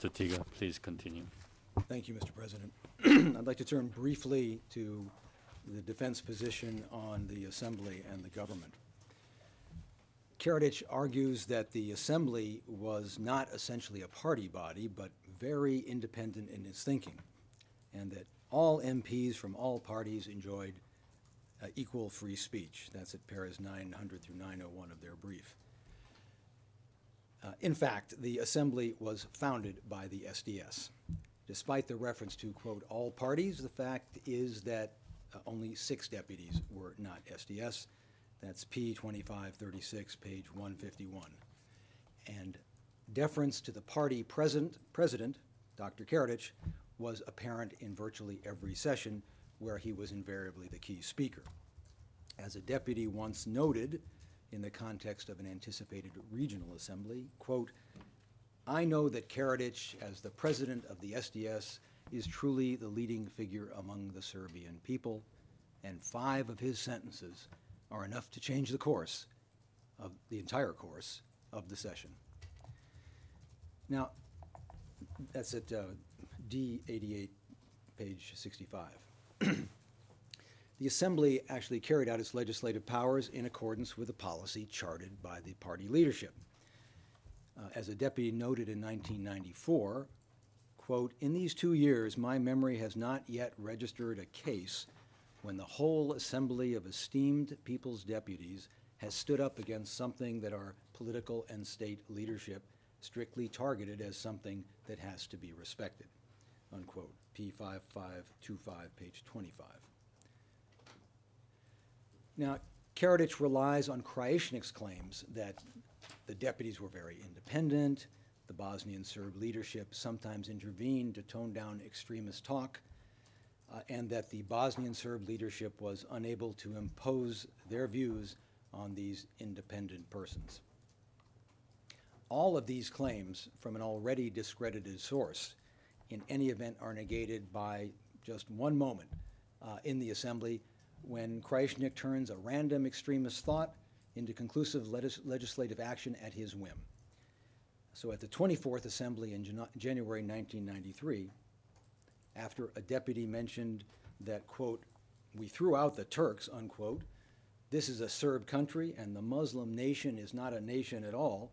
Mr. Tiga, please continue. Thank you, Mr. President. I'd like to turn briefly to the defense position on the Assembly and the government. Karadžić argues that the Assembly was not essentially a party body, but very independent in its thinking, and that all MPs from all parties enjoyed equal free speech. That's at paras 900 through 901 of their brief. In fact, the Assembly was founded by the SDS. Despite the reference to, quote, all parties, the fact is that only 6 deputies were not SDS. That's P 2536, page 151. And deference to the party president, Dr. Karadžić, was apparent in virtually every session where he was invariably the key speaker. As a deputy once noted in the context of an anticipated regional assembly, quote, I know that Karadžić, as the president of the SDS, is truly the leading figure among the Serbian people, and 5 of his sentences are enough to change the course of the entire course of the session. Now, that's at D88, page 65. The Assembly actually carried out its legislative powers in accordance with the policy charted by the party leadership. As a deputy noted in 1994, quote, in these 2 years, my memory has not yet registered a case when the whole assembly of esteemed people's deputies has stood up against something that our political and state leadership strictly targeted as something that has to be respected, unquote, P5525, page 25. Now, Karadžić relies on Krajišnik's claims that the deputies were very independent, the Bosnian Serb leadership sometimes intervened to tone down extremist talk, and that the Bosnian Serb leadership was unable to impose their views on these independent persons. All of these claims from an already discredited source in any event are negated by just one moment in the Assembly when Krajišnik turns a random extremist thought into conclusive legislative action at his whim. So at the 24th Assembly in January 1993, after a deputy mentioned that, quote, we threw out the Turks, unquote, this is a Serb country and the Muslim nation is not a nation at all,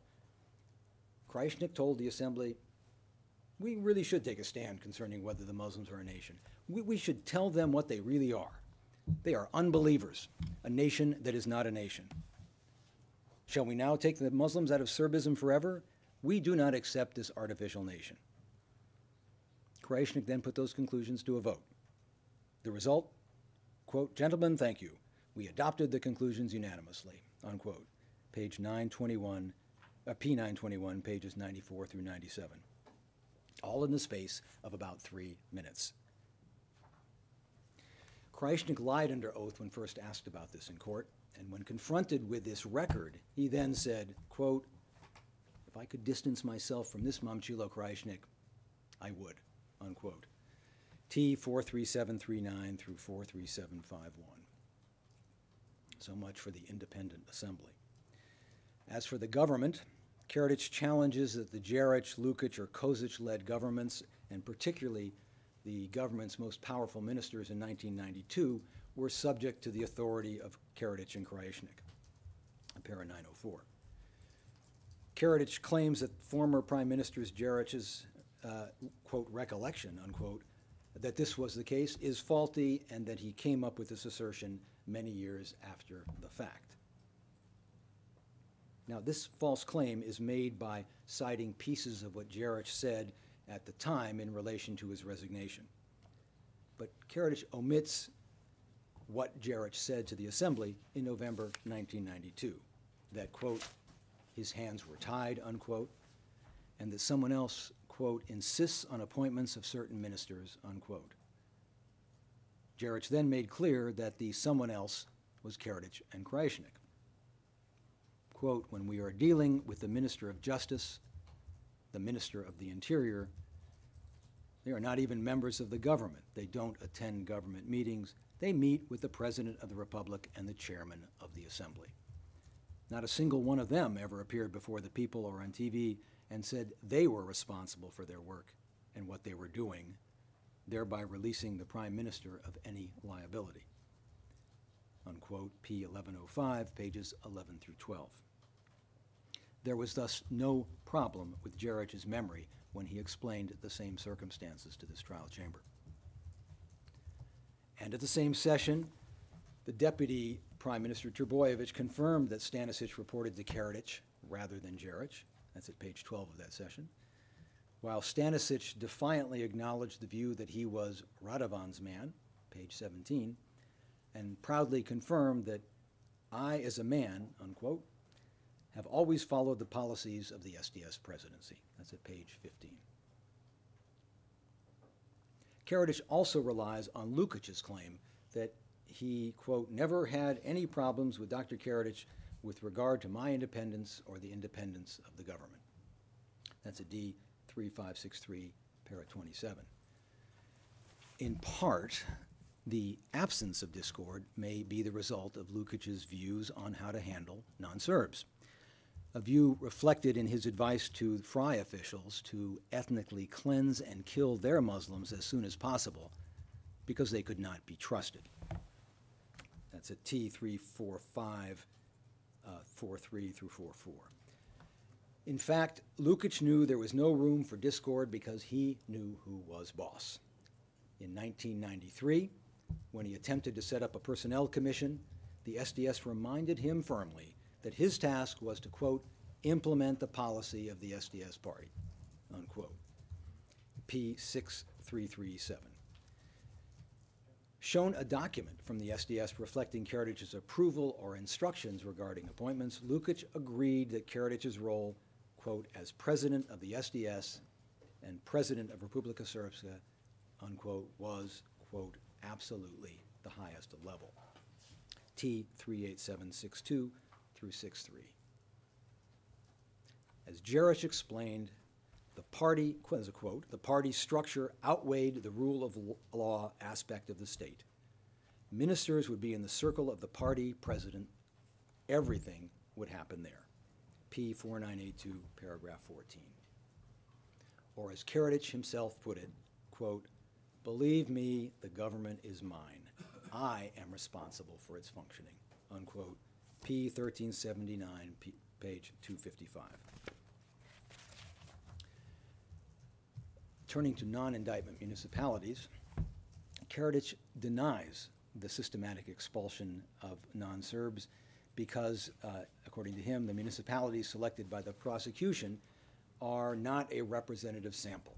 Krajišnik told the Assembly, we really should take a stand concerning whether the Muslims are a nation. We should tell them what they really are. They are unbelievers, a nation that is not a nation. Shall we now take the Muslims out of Serbism forever? We do not accept this artificial nation. Krajišnik then put those conclusions to a vote. The result, quote, gentlemen, thank you. We adopted the conclusions unanimously, unquote. Page 921, P921, pages 94 through 97. All in the space of about 3 minutes. Krajišnik lied under oath when first asked about this in court, and when confronted with this record, he then said, quote, if I could distance myself from this Momčilo Krajišnik, I would, unquote. T 43739 through 43751. So much for the independent assembly. As for the government, Karadžić challenges that the Đerić, Lukic, or Kozic-led governments, and particularly the government's most powerful ministers in 1992, were subject to the authority of Karadžić and Krajišnik, para 904. Karadžić claims that former Prime Minister Đerić's, quote, recollection, unquote, that this was the case is faulty and that he came up with this assertion many years after the fact. Now, this false claim is made by citing pieces of what Đerić said at the time in relation to his resignation. But Karadžić omits what Đerić said to the Assembly in November 1992, that, quote, his hands were tied, unquote, and that someone else, quote, insists on appointments of certain ministers, unquote. Đerić then made clear that the someone else was Karadžić and Krajišnik. Quote, when we are dealing with the Minister of Justice, the Minister of the Interior, they are not even members of the government. They don't attend government meetings. They meet with the President of the Republic and the Chairman of the Assembly. Not a single one of them ever appeared before the people or on TV and said they were responsible for their work and what they were doing, thereby releasing the Prime Minister of any liability. Unquote, P 1105, pages 11 through 12. There was thus no problem with Karadžić's memory when he explained the same circumstances to this trial chamber. And at the same session, the Deputy Prime Minister Trbojević confirmed that Stanisic reported to Karadžić rather than Karadžić. That's at page 12 of that session. While Stanisic defiantly acknowledged the view that he was Radovan's man, page 17, and proudly confirmed that I, as a man, unquote, have always followed the policies of the SDS presidency. That's at page 15. Karadžić also relies on Lukic's claim that he, quote, never had any problems with Dr. Karadžić with regard to my independence or the independence of the government. That's a D 3563, para 27. In part, the absence of discord may be the result of Lukic's views on how to handle non-Serbs, a view reflected in his advice to Fry officials to ethnically cleanse and kill their Muslims as soon as possible because they could not be trusted. That's at T 345, 43 through 44. In fact, Lukic knew there was no room for discord because he knew who was boss. In 1993, when he attempted to set up a personnel commission, the SDS reminded him firmly that his task was to, quote, implement the policy of the SDS party, unquote. P 6337. Shown a document from the SDS reflecting Karadžić's approval or instructions regarding appointments, Lukic agreed that Karadžić's role, quote, as president of the SDS and president of Republika Srpska, unquote, was, quote, absolutely the highest level. T 38762 through 63. As Karadžić explained, the party, as a quote, the party's structure outweighed the rule of law aspect of the state. Ministers would be in the circle of the party president. Everything would happen there. P 4982, paragraph 14. Or as Karadžić himself put it, quote, believe me, the government is mine. I am responsible for its functioning, unquote. P 1379, page 255. Turning to non-indictment municipalities, Karadžić denies the systematic expulsion of non-Serbs because, according to him, the municipalities selected by the prosecution are not a representative sample,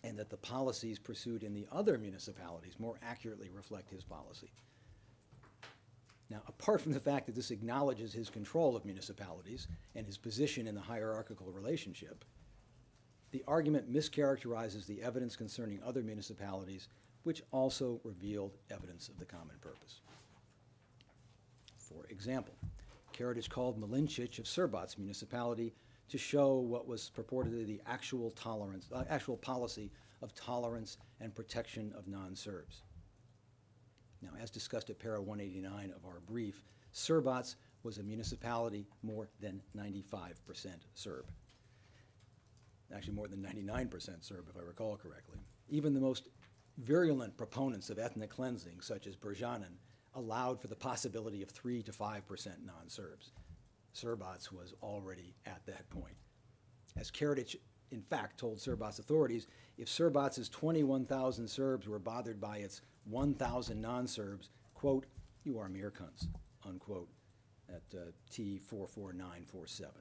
and that the policies pursued in the other municipalities more accurately reflect his policy. Now, apart from the fact that this acknowledges his control of municipalities and his position in the hierarchical relationship, the argument mischaracterizes the evidence concerning other municipalities, which also revealed evidence of the common purpose. For example, Karadžić called Milincic of Srbac municipality to show what was purportedly the actual policy of tolerance and protection of non-Serbs. Now, as discussed at para 189 of our brief, Srbac was a municipality more than 95% Serb. Actually, more than 99% Serb, if I recall correctly. Even the most virulent proponents of ethnic cleansing, such as Brjanin, allowed for the possibility of 3 to 5% non-Serbs. Srbac was already at that point. As Karadžić, in fact, told Srbac authorities, if Srbac's 21,000 Serbs were bothered by its 1,000 non-Serbs, quote, you are mere cunts, unquote, at T 44947.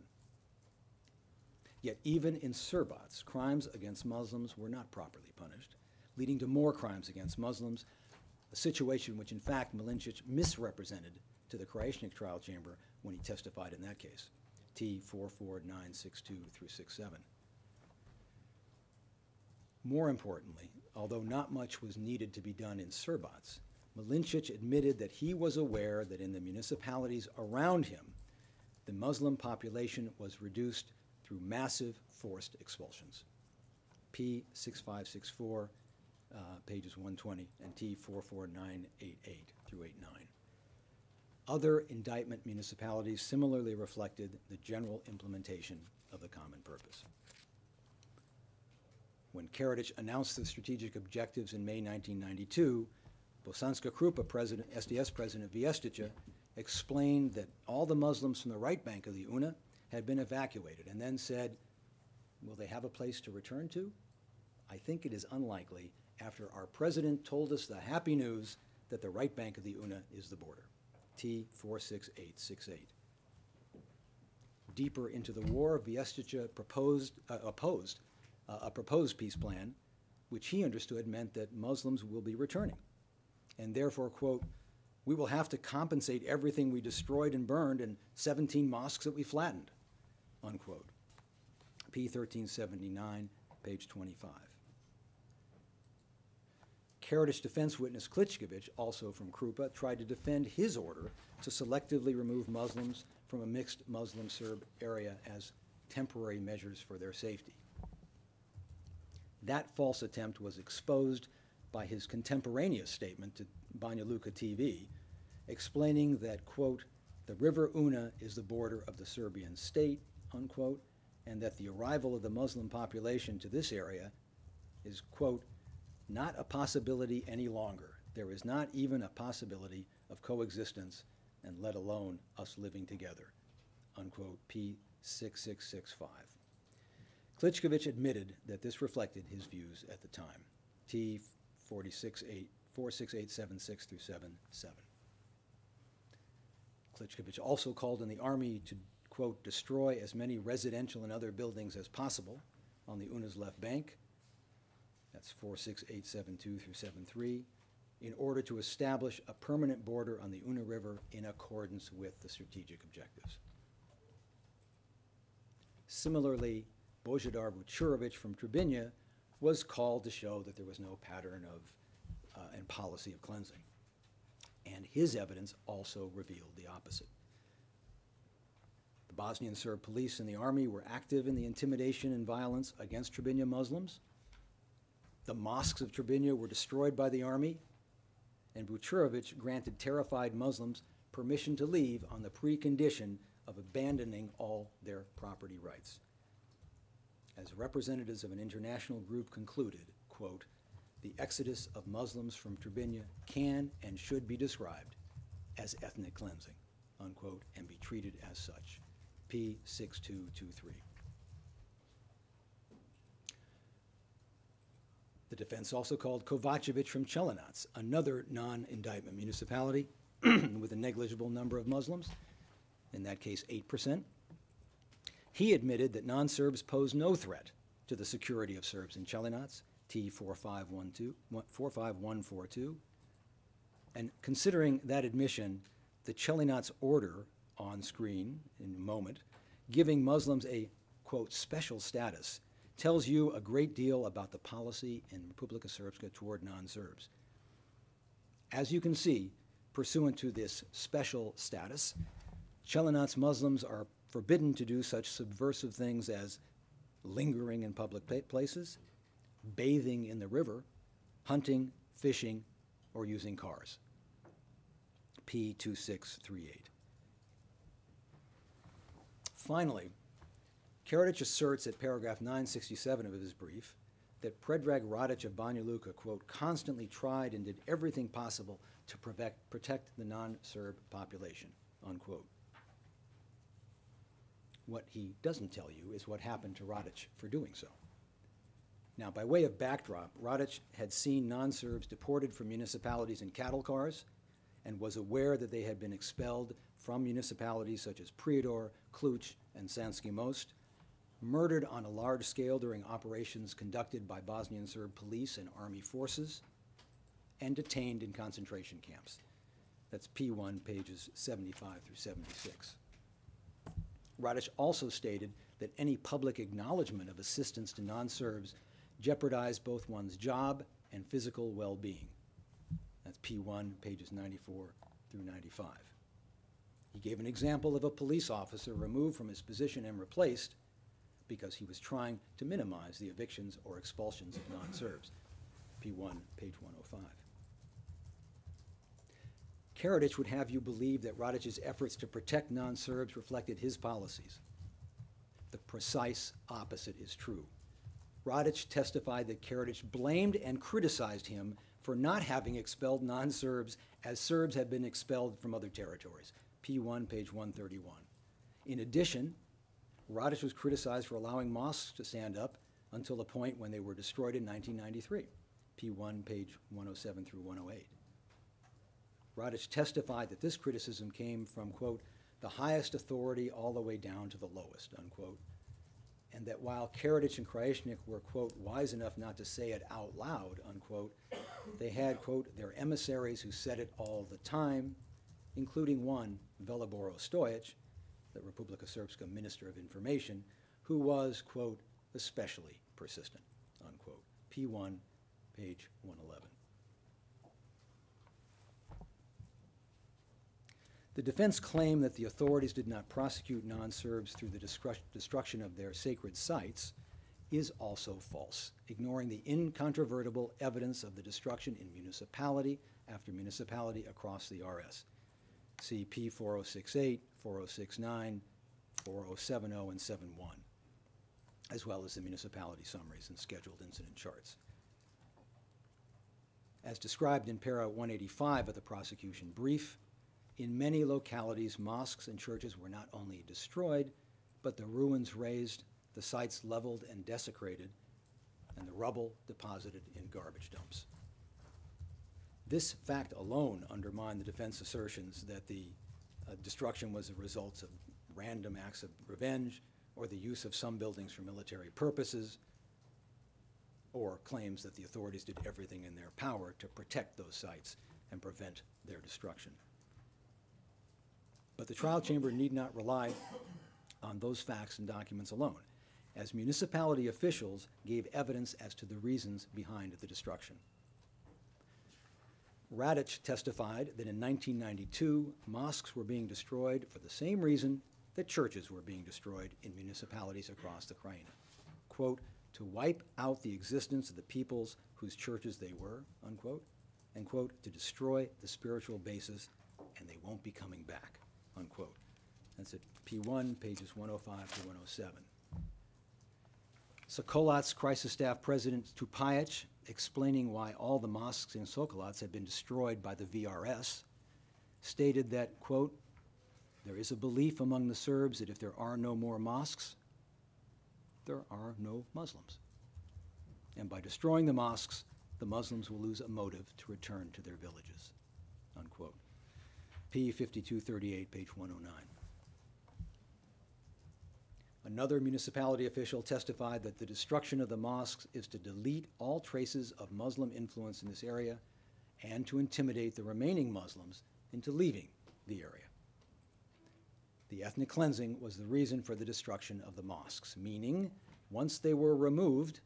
Yet even in Srbac, crimes against Muslims were not properly punished, leading to more crimes against Muslims, a situation which in fact Milincic misrepresented to the Krajisnik trial chamber when he testified in that case, T 44962 through 67. More importantly, although not much was needed to be done in Srbac, Milincic admitted that he was aware that in the municipalities around him, the Muslim population was reduced through massive forced expulsions. P 6564, pages 120, and T 44988 through 89. Other indictment municipalities similarly reflected the general implementation of the common purpose. When Karadžić announced the strategic objectives in May 1992, Bosanska Krupa president, SDS President Vijestica, explained that all the Muslims from the right bank of the Una had been evacuated, and then said, will they have a place to return to? I think it is unlikely after our president told us the happy news that the right bank of the Una is the border. T 46868. Deeper into the war, Vijestica opposed a proposed peace plan, which he understood meant that Muslims will be returning. And therefore, quote, we will have to compensate everything we destroyed and burned and 17 mosques that we flattened, unquote. P 1379, page 25. Karadžić defense witness Kličković, also from Krupa, tried to defend his order to selectively remove Muslims from a mixed Muslim-Serb area as temporary measures for their safety. That false attempt was exposed by his contemporaneous statement to Banja Luka TV, explaining that, quote, the river Una is the border of the Serbian state, unquote, and that the arrival of the Muslim population to this area is, quote, not a possibility any longer. There is not even a possibility of coexistence, and let alone us living together, unquote, P 6665. Kličković admitted that this reflected his views at the time, T 46876 through 77. Kličković also called on the army to, quote, destroy as many residential and other buildings as possible on the Una's left bank, that's 46872 through 73, in order to establish a permanent border on the Una River in accordance with the strategic objectives. Similarly, Božidar Vučurović from Trebinje was called to show that there was no pattern of and policy of cleansing. And his evidence also revealed the opposite. The Bosnian Serb police and the army were active in the intimidation and violence against Trebinje Muslims. The mosques of Trebinje were destroyed by the army, and Vučurović granted terrified Muslims permission to leave on the precondition of abandoning all their property rights. As representatives of an international group concluded, quote, the exodus of Muslims from Trebinje can and should be described as ethnic cleansing, unquote, and be treated as such. P 6223. The defense also called Kovačević from Chelinac, another non-indictment municipality with a negligible number of Muslims, in that case 8%. He admitted that non-Serbs pose no threat to the security of Serbs in Chelinac, T 45142. And considering that admission, the Chelinac order on screen in a moment, giving Muslims a, quote, special status, tells you a great deal about the policy in Republika Srpska toward non-Serbs. As you can see, pursuant to this special status, Chelinac Muslims are forbidden to do such subversive things as lingering in public places, bathing in the river, hunting, fishing, or using cars. P 2638. Finally, Karadžić asserts at paragraph 967 of his brief that Predrag Radić of Banja Luka, quote, constantly tried and did everything possible to protect the non-Serb population, unquote. What he doesn't tell you is what happened to Radić for doing so. Now, by way of backdrop, Radić had seen non-Serbs deported from municipalities in cattle cars and was aware that they had been expelled from municipalities such as Prijedor, Ključ, and Sanski Most, murdered on a large scale during operations conducted by Bosnian Serb police and army forces, and detained in concentration camps. That's P1, pages 75 through 76. Radić also stated that any public acknowledgement of assistance to non-Serbs jeopardized both one's job and physical well-being. That's P1, pages 94 through 95. He gave an example of a police officer removed from his position and replaced because he was trying to minimize the evictions or expulsions of non-Serbs. P1, page 105. Karadžić would have you believe that Radic's efforts to protect non-Serbs reflected his policies. The precise opposite is true. Karadžić testified that Karadžić blamed and criticized him for not having expelled non-Serbs as Serbs had been expelled from other territories. P1, page 131. In addition, Karadžić was criticized for allowing mosques to stand up until the point when they were destroyed in 1993. P1, page 107 through 108. Karadžić testified that this criticism came from, quote, the highest authority all the way down to the lowest, unquote, and that while Karadžić and Krajišnik were, quote, wise enough not to say it out loud, unquote, they had, quote, their emissaries who said it all the time, including one, Velibor Stojić, the Republika Srpska Minister of Information, who was, quote, especially persistent, unquote. P1, page 111. The defense claimed that the authorities did not prosecute non-Serbs through the destruction of their sacred sites is also false, ignoring the incontrovertible evidence of the destruction in municipality after municipality across the RS. See P4068, 4069, 4070, and 71, as well as the municipality summaries and scheduled incident charts. As described in para 185 of the prosecution brief, in many localities, mosques and churches were not only destroyed, but the ruins razed, the sites leveled and desecrated, and the rubble deposited in garbage dumps. This fact alone undermined the defense assertions that the destruction was a result of random acts of revenge or the use of some buildings for military purposes, or claims that the authorities did everything in their power to protect those sites and prevent their destruction. But the trial chamber need not rely on those facts and documents alone, as municipality officials gave evidence as to the reasons behind the destruction. Karadžić testified that in 1992, mosques were being destroyed for the same reason that churches were being destroyed in municipalities across the Krajina. Quote, to wipe out the existence of the peoples whose churches they were, unquote, and quote, to destroy the spiritual basis and they won't be coming back, unquote. That's at P1, pages 105 to 107. Sokolac's crisis staff president Tupajic, explaining why all the mosques in Sokolac had been destroyed by the VRS, stated that, quote, there is a belief among the Serbs that if there are no more mosques, there are no Muslims. And by destroying the mosques, the Muslims will lose a motive to return to their villages, unquote. P5238, page 109. Another municipality official testified that the destruction of the mosques is to delete all traces of Muslim influence in this area and to intimidate the remaining Muslims into leaving the area. The ethnic cleansing was the reason for the destruction of the mosques, meaning once they were removed,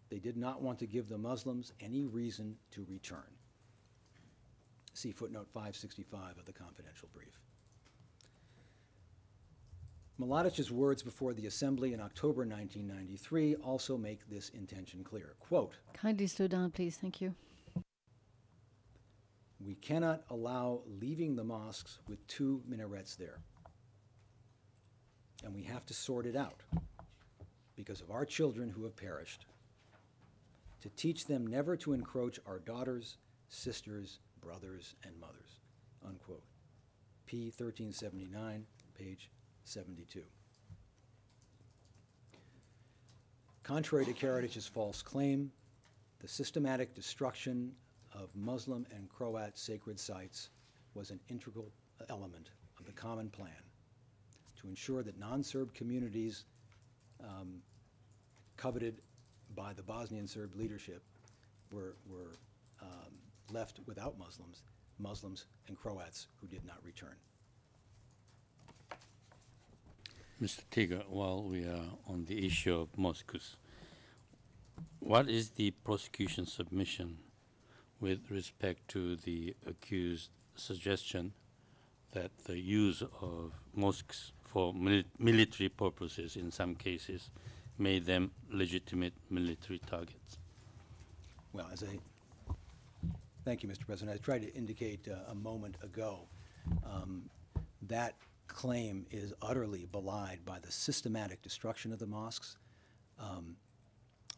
they did not want to give the Muslims any reason to return. See footnote 565 of the confidential brief. Mladic's words before the Assembly in October 1993 also make this intention clear. Quote, kindly slow down, please. Thank you. We cannot allow leaving the mosques with 2 minarets there. And we have to sort it out because of our children who have perished, to teach them never to encroach our daughters, sisters, brothers, and mothers, unquote. P1379, page 72. Contrary to Karadžić's false claim, the systematic destruction of Muslim and Croat sacred sites was an integral element of the common plan to ensure that non-Serb communities coveted by the Bosnian Serb leadership were left without Muslims and Croats who did not return. Mr. Tiga, while we are on the issue of mosques, what is the prosecution submission with respect to the accused suggestion that the use of mosques for military purposes in some cases made them legitimate military targets? Well, thank you, Mr. President. I tried to indicate a moment ago that claim is utterly belied by the systematic destruction of the mosques,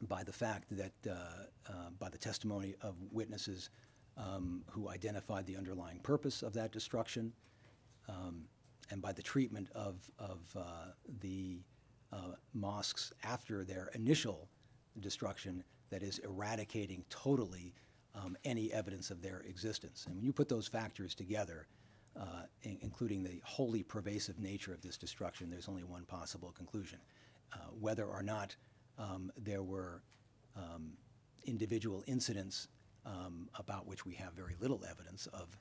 by the fact that, by the testimony of witnesses who identified the underlying purpose of that destruction, and by the treatment of the mosques after their initial destruction, that is eradicating totally any evidence of their existence. And when you put those factors together, including the wholly pervasive nature of this destruction, there's only one possible conclusion. Whether or not there were individual incidents about which we have very little evidence of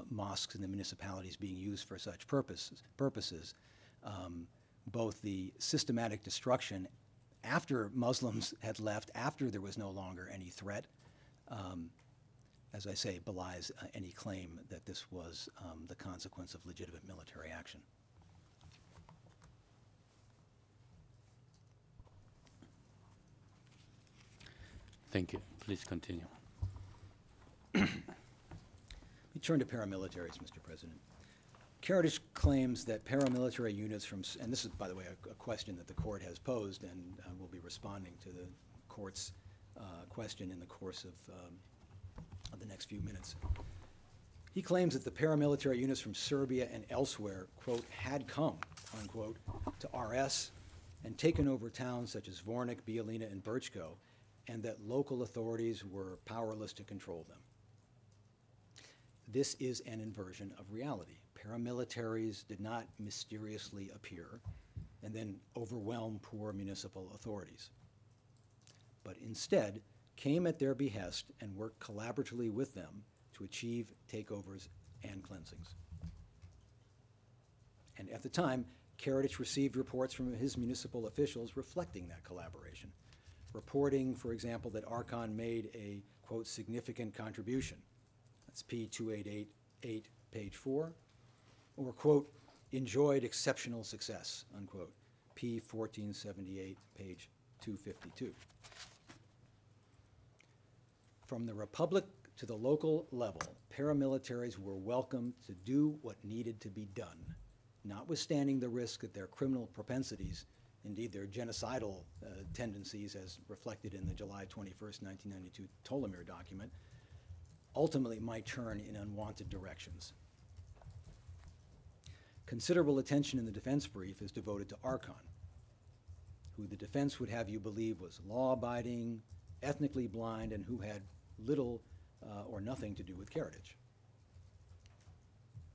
mosques in the municipalities being used for such purposes, both the systematic destruction after Muslims had left, after there was no longer any threat, as I say, belies any claim that this was the consequence of legitimate military action. Thank you. Please continue. We turn to paramilitaries, Mr. President. Karadžić claims that paramilitary units from, and this is, by the way, a question that the court has posed, and we'll be responding to the court's question in the course of the next few minutes. He claims that the paramilitary units from Serbia and elsewhere, quote, had come, unquote, to RS and taken over towns such as Vornik, Bijeljina, and Brčko, and that local authorities were powerless to control them. This is an inversion of reality. Paramilitaries did not mysteriously appear and then overwhelm poor municipal authorities, but instead came at their behest and worked collaboratively with them to achieve takeovers and cleansings. And at the time, Karadžić received reports from his municipal officials reflecting that collaboration, reporting, for example, that Arkan made a, quote, significant contribution. That's P2888, page 4. Or, quote, enjoyed exceptional success, unquote, P1478, page 252. From the Republic to the local level, paramilitaries were welcome to do what needed to be done, notwithstanding the risk that their criminal propensities, indeed their genocidal tendencies as reflected in the July 21st, 1992 Tolemir document, ultimately might turn in unwanted directions. Considerable attention in the defense brief is devoted to Arkan, who the defense would have you believe was law-abiding, ethnically blind, and who had little or nothing to do with Karadžić.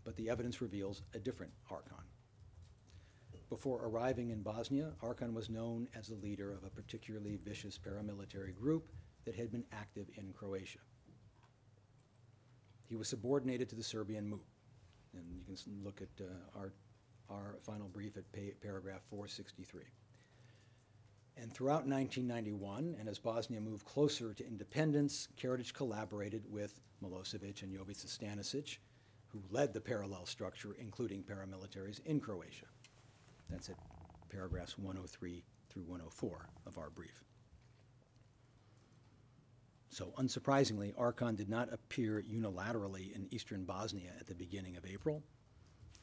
But the evidence reveals a different Arkan. Before arriving in Bosnia, Arkan was known as the leader of a particularly vicious paramilitary group that had been active in Croatia. He was subordinated to the Serbian MUP, and you can look at our final brief at paragraph 463. And throughout 1991, and as Bosnia moved closer to independence, Karadžić collaborated with Milosevic and Jovica Stanisic, who led the parallel structure, including paramilitaries in Croatia. That's at paragraphs 103 through 104 of our brief. So unsurprisingly, Arkan did not appear unilaterally in eastern Bosnia at the beginning of April.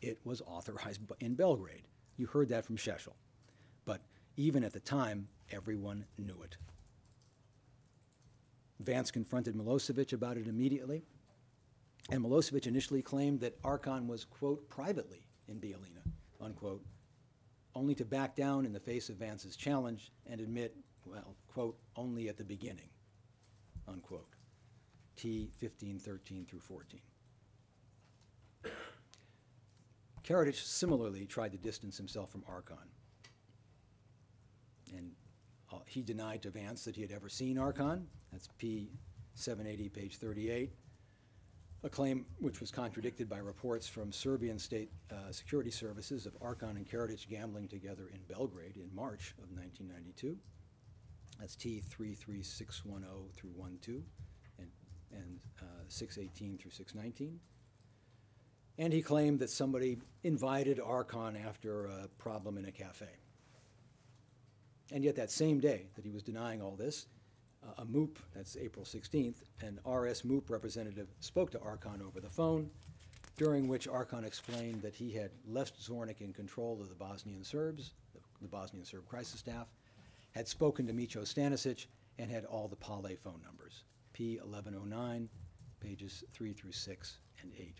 It was authorized in Belgrade. You heard that from Šešelj. But even at the time, everyone knew it. Vance confronted Milosevic about it immediately, and Milosevic initially claimed that Arkan was, quote, privately in Bijeljina, unquote, only to back down in the face of Vance's challenge and admit, well, quote, only at the beginning, unquote, T 1513 through 14. Karadžić similarly tried to distance himself from Arkan. And he denied to Vance that he had ever seen Arkan. That's P 780, page 38. A claim which was contradicted by reports from Serbian state security services of Arkan and Karadžić gambling together in Belgrade in March of 1992. That's T 33610 through 12 and 618 through 619. And he claimed that somebody invited Arkan after a problem in a cafe. And yet that same day that he was denying all this, a MUP, that's April 16th, an RS MUP representative spoke to Arkan over the phone, during which Arkan explained that he had left Zvornik in control of the Bosnian Serbs, the Bosnian Serb crisis staff, had spoken to Micho Stanisic, and had all the Pale phone numbers, P1109, pages 3 through 6 and 8.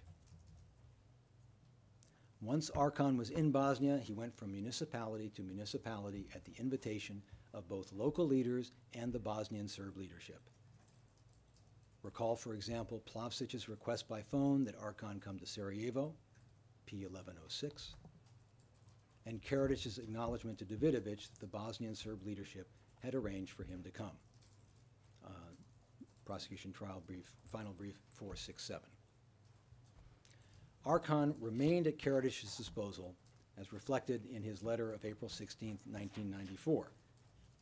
Once Arkan was in Bosnia, he went from municipality to municipality at the invitation of both local leaders and the Bosnian Serb leadership. Recall, for example, Plavsic's request by phone that Arkan come to Sarajevo, P1106, and Karadžic's acknowledgement to Davidovic that the Bosnian Serb leadership had arranged for him to come. Prosecution trial brief, final brief 467. Arkan remained at Karadžic's disposal as reflected in his letter of April 16, 1994,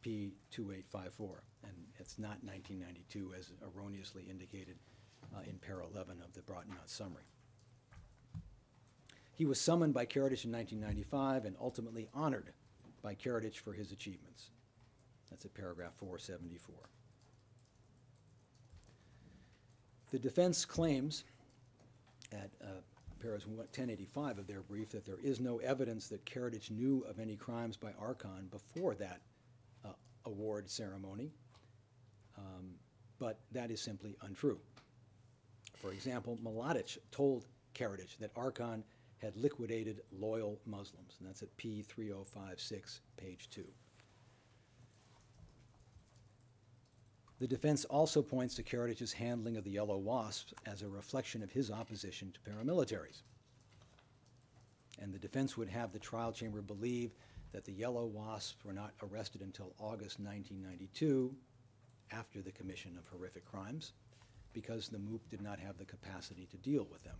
P2854, and it's not 1992 as erroneously indicated in para 11 of the brought-not summary. He was summoned by Karadžić in 1995 and ultimately honored by Karadžić for his achievements. That's at paragraph 474. The defense claims at paras 1085 of their brief that there is no evidence that Karadžić knew of any crimes by Arkan before that award ceremony, but that is simply untrue. For example, Mladić told Karadžić that Arkan had liquidated loyal Muslims, and that's at P3056, page 2. The defense also points to Karadžić's handling of the Yellow Wasps as a reflection of his opposition to paramilitaries. And the defense would have the trial chamber believe that the Yellow Wasps were not arrested until August 1992, after the commission of horrific crimes, because the MOOP did not have the capacity to deal with them.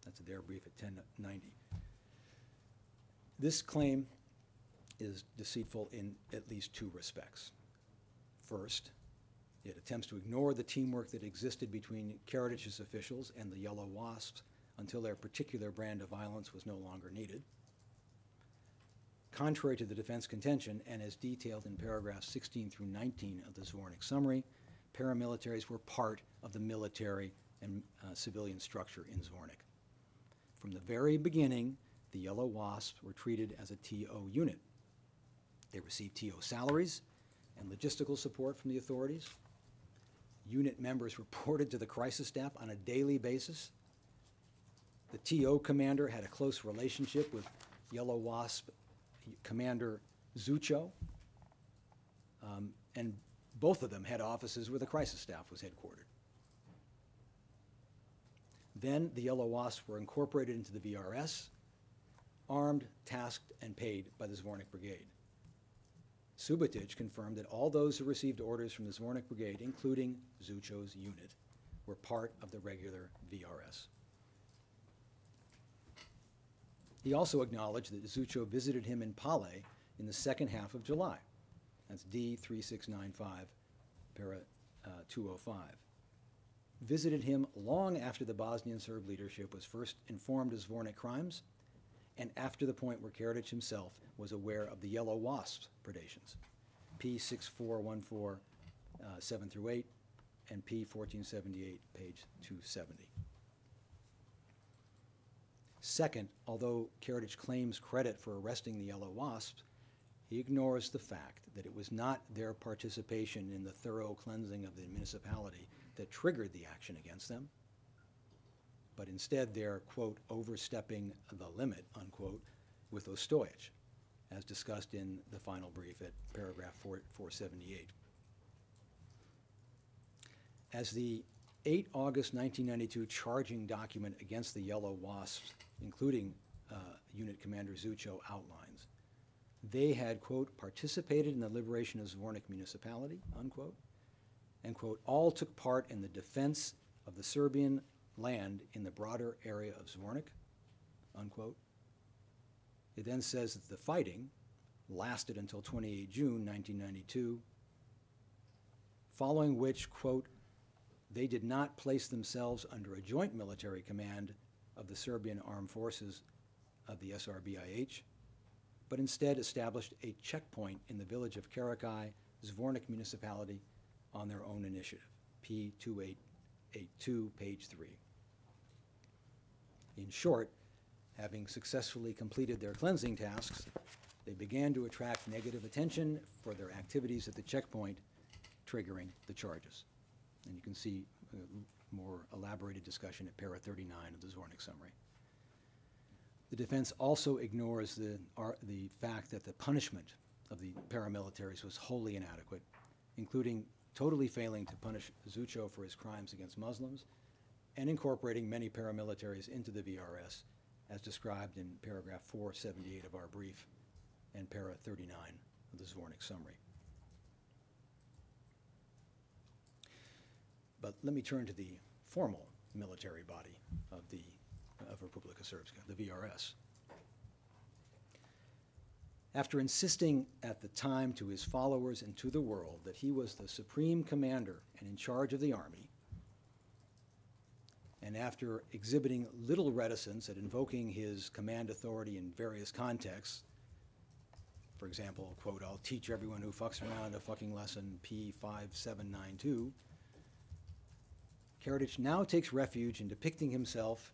That's their brief at 1090. This claim is deceitful in at least two respects. First, it attempts to ignore the teamwork that existed between Karadžić's officials and the Yellow Wasps until their particular brand of violence was no longer needed. Contrary to the defense contention, and as detailed in paragraphs 16 through 19 of the Zvornik summary, paramilitaries were part of the military and civilian structure in Zvornik. From the very beginning, the Yellow Wasps were treated as a TO unit. They received TO salaries and logistical support from the authorities. Unit members reported to the crisis staff on a daily basis. The TO commander had a close relationship with Yellow Wasp Commander Zucho, and both of them had offices where the crisis staff was headquartered. Then the Yellow Wasps were incorporated into the VRS, armed, tasked, and paid by the Zvornik Brigade. Subotic confirmed that all those who received orders from the Zvornik Brigade, including Zucho's unit, were part of the regular VRS. He also acknowledged that Zucho visited him in Pale in the second half of July. That's D3695, para 205. Visited him long after the Bosnian Serb leadership was first informed of Zvornik crimes and after the point where Karadžić himself was aware of the Yellow Wasps' predations, P6414, 7 through 8, and P1478, page 270. Second, although Karadžić claims credit for arresting the Yellow Wasps, he ignores the fact that it was not their participation in the thorough cleansing of the municipality that triggered the action against them, but instead their, quote, overstepping the limit, unquote, with Ostojić, as discussed in the final brief at paragraph 478. As the 8 August 1992 charging document against the Yellow Wasps, including Unit Commander Zucho, outlines, they had, quote, participated in the liberation of Zvornik municipality, unquote, and, quote, all took part in the defense of the Serbian land in the broader area of Zvornik, unquote. It then says that the fighting lasted until 28 June 1992, following which, quote, they did not place themselves under a joint military command of the Serbian Armed Forces of the SRBIH, but instead established a checkpoint in the village of Karadzic, Zvornik municipality, on their own initiative, P2882, page 3. In short, having successfully completed their cleansing tasks, they began to attract negative attention for their activities at the checkpoint, triggering the charges. And you can see a more elaborated discussion at para 39 of the Zornick summary. The defense also ignores the fact that the punishment of the paramilitaries was wholly inadequate, including totally failing to punish Zucco for his crimes against Muslims and incorporating many paramilitaries into the VRS, as described in paragraph 478 of our brief and para 39 of the Zornick summary. But let me turn to the formal military body of Republika Srpska, the VRS. After insisting at the time to his followers and to the world that he was the supreme commander and in charge of the army, and after exhibiting little reticence at invoking his command authority in various contexts, for example, quote, "I'll teach everyone who fucks around a fucking lesson, P5792, Karadžić now takes refuge in depicting himself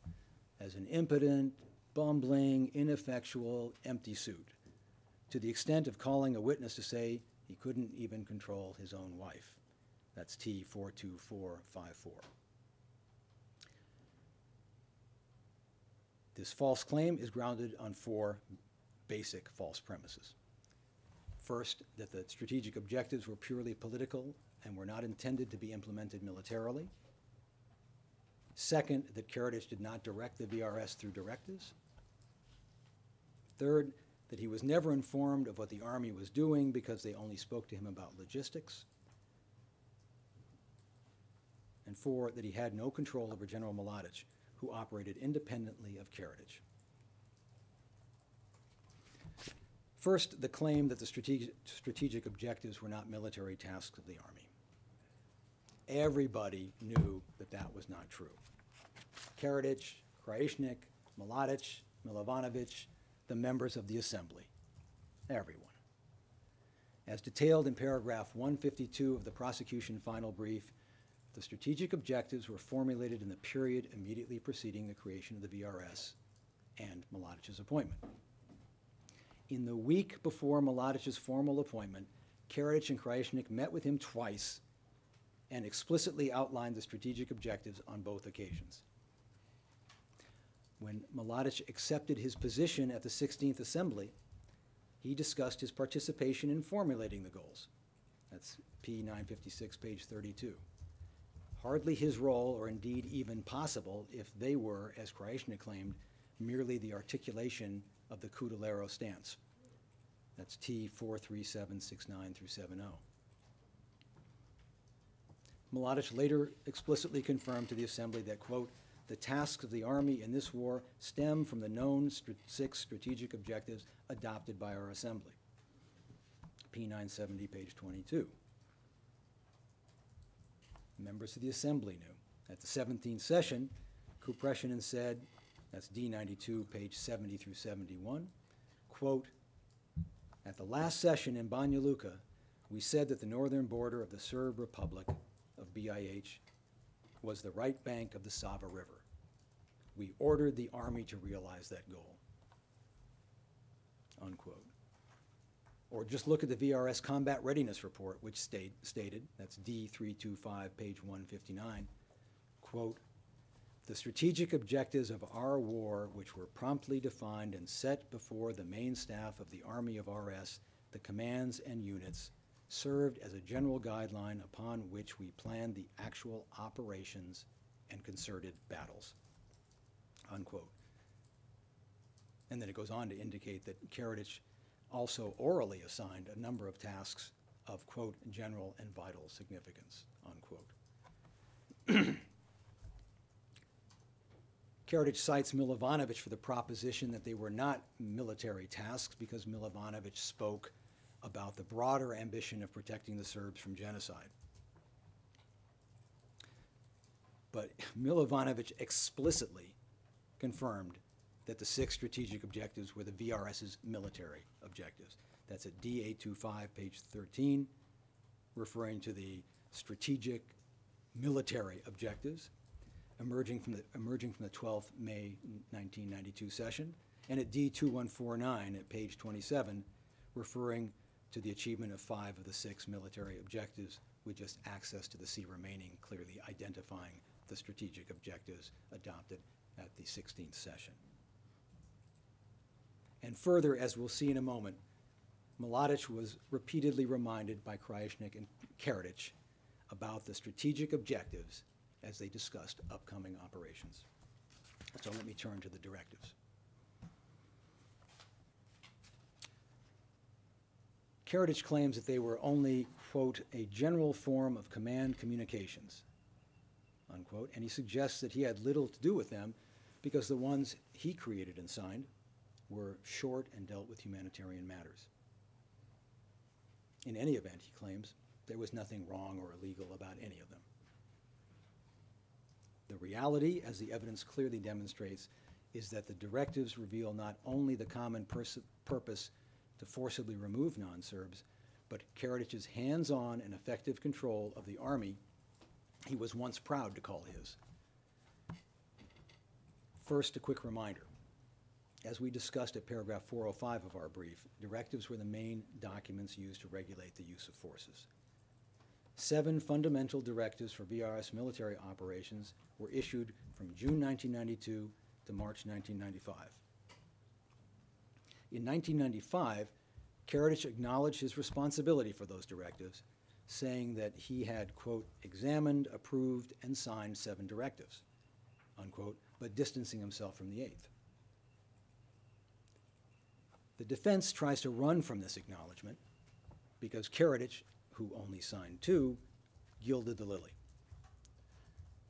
as an impotent, bumbling, ineffectual, empty suit, to the extent of calling a witness to say he couldn't even control his own wife. That's T42454. This false claim is grounded on four basic false premises. First, that the strategic objectives were purely political and were not intended to be implemented militarily. Second, that Karadžić did not direct the VRS through directives. Third, that he was never informed of what the army was doing because they only spoke to him about logistics. And four, that he had no control over General Mladić, who operated independently of Karadžić. First, the claim that the strategic objectives were not military tasks of the army. Everybody knew that that was not true. Karadžić, Krajišnik, Mladić, Milovanović, the members of the assembly, everyone. As detailed in paragraph 152 of the prosecution final brief, the strategic objectives were formulated in the period immediately preceding the creation of the VRS and Mladić's appointment. In the week before Mladić's formal appointment, Karadžić and Krajišnik met with him twice and explicitly outlined the strategic objectives on both occasions. When Mladić accepted his position at the 16th Assembly, he discussed his participation in formulating the goals. That's P956, page 32. Hardly his role, or indeed even possible, if they were, as Krajišnik claimed, merely the articulation of the Kudalero stance. That's T43769 through 70. Mladić later explicitly confirmed to the Assembly that, quote, "The tasks of the Army in this war stem from the known six strategic objectives adopted by our Assembly." P970, page 22. Members of the Assembly knew. At the 17th session, Kupreshinin said, that's D92, page 70 through 71, quote, "At the last session in Banja Luka, we said that the northern border of the Serb Republic of BiH was the right bank of the Sava River. We ordered the army to realize that goal." Unquote. Or just look at the VRS Combat Readiness Report, which stated, that's D325, page 159, quote, "The strategic objectives of our war, which were promptly defined and set before the main staff of the Army of RS, the commands and units, served as a general guideline upon which we planned the actual operations and concerted battles." Unquote. And then it goes on to indicate that Karadžić also orally assigned a number of tasks of, quote, "general and vital significance," unquote. Karadžić cites Milovanović for the proposition that they were not military tasks because Milovanović spoke about the broader ambition of protecting the Serbs from genocide. But Milovanović explicitly confirmed that the six strategic objectives were the VRS's military objectives. That's at D825, page 13, referring to the strategic military objectives. emerging from the 12th May 1992 session, and at D2149 at page 27, referring to the achievement of 5 of the 6 military objectives with just access to the sea remaining, clearly identifying the strategic objectives adopted at the 16th session. And further, as we'll see in a moment, Mladić was repeatedly reminded by Karadžić and Karadžić about the strategic objectives as they discussed upcoming operations. So let me turn to the directives. Karadžić claims that they were only, quote, a general form of command communications, unquote, and he suggests that he had little to do with them because the ones he created and signed were short and dealt with humanitarian matters. In any event, he claims, there was nothing wrong or illegal about any of them. The reality, as the evidence clearly demonstrates, is that the directives reveal not only the common purpose to forcibly remove non-Serbs, but Karadžić's hands-on and effective control of the army he was once proud to call his. First, a quick reminder. As we discussed at paragraph 405 of our brief, directives were the main documents used to regulate the use of forces. 7 fundamental directives for VRS military operations were issued from June 1992 to March 1995. In 1995, Karadžić acknowledged his responsibility for those directives, saying that he had, quote, examined, approved, and signed 7 directives, unquote, but distancing himself from the 8th. The defense tries to run from this acknowledgement because Karadžić, who only signed 2, gilded the lily.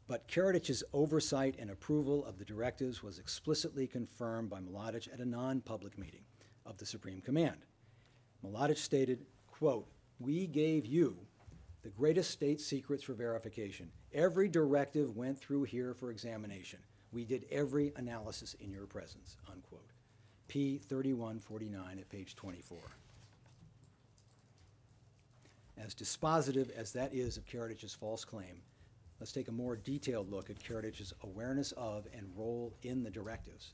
But Karadžić's oversight and approval of the directives was explicitly confirmed by Mladić at a non-public meeting of the Supreme Command. Mladić stated, quote, we gave you the greatest state secrets for verification. Every directive went through here for examination. We did every analysis in your presence, unquote. P 3149 at page 24. As dispositive as that is of Karadžić's false claim, let's take a more detailed look at Karadžić's awareness of and role in the directives,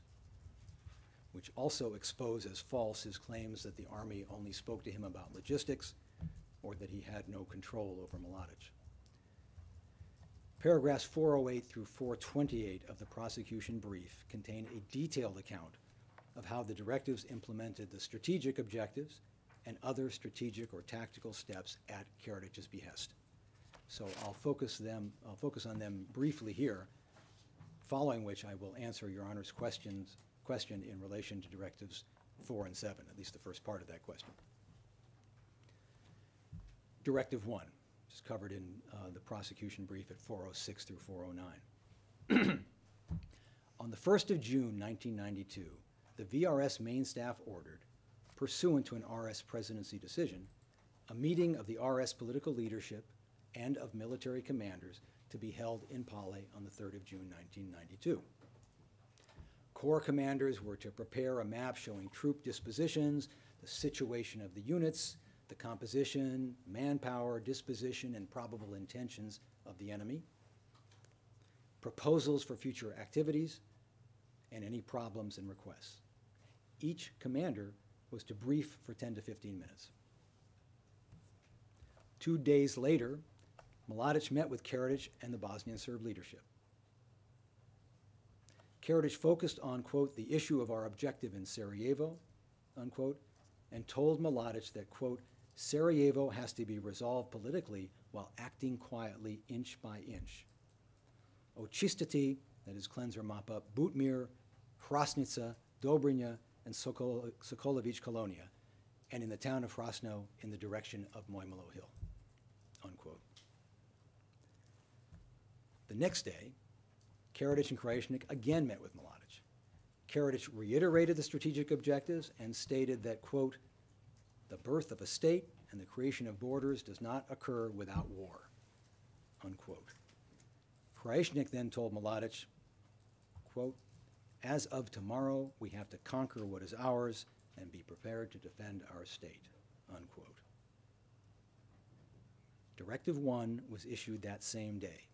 which also expose as false his claims that the Army only spoke to him about logistics or that he had no control over Mladić. Paragraphs 408 through 428 of the prosecution brief contain a detailed account of how the directives implemented the strategic objectives and other strategic or tactical steps at Karadzić's behest. So I'll focus on them briefly here, following which I will answer Your Honor's question in relation to directives 4 and 7, at least the first part of that question. Directive 1 is covered in the prosecution brief at 406 through 409. On the 1st of June 1992, the VRS main staff ordered, pursuant to an RS presidency decision, a meeting of the RS political leadership and of military commanders to be held in Pale on the 3rd of June 1992. Corps commanders were to prepare a map showing troop dispositions, the situation of the units, the composition, manpower, disposition, and probable intentions of the enemy, proposals for future activities, and any problems and requests. Each commander was to brief for 10 to 15 minutes. 2 days later, Mladić met with Karadžić and the Bosnian Serb leadership. Karadžić focused on, quote, the issue of our objective in Sarajevo, unquote, and told Mladić that, quote, Sarajevo has to be resolved politically while acting quietly inch by inch. Očistiti, that is cleanse or mop up, Butmir, Hrasnica, Dobrinja, and Sokolović Kolonia, and in the town of Hrasno in the direction of Mojmilo Hill, unquote. The next day, Karadžić and Krajišnik again met with Mladić. Karadžić reiterated the strategic objectives and stated that, quote, the birth of a state and the creation of borders does not occur without war, unquote. Krajišnik then told Mladić, quote, as of tomorrow, we have to conquer what is ours and be prepared to defend our state, unquote. Directive 1 was issued that same day.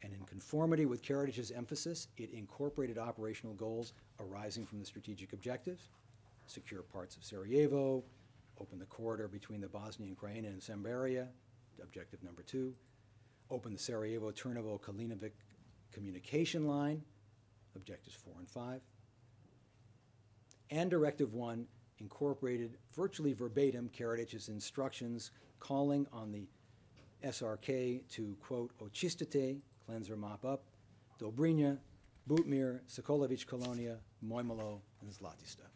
and in conformity with Karadžić's emphasis, it incorporated operational goals arising from the strategic objectives: secure parts of Sarajevo, open the corridor between the Bosnian Krajina and Semberia, objective number 2, open the Sarajevo-Turnovo-Kalinovic communication line, objectives 4 and 5, and Directive 1 incorporated virtually verbatim Karadžić's instructions calling on the SRK to, quote, očistite, cleanse or mop up, Dobrinja, Butmir, Sokolović Kolonia, Mojmilo, and Zlatista.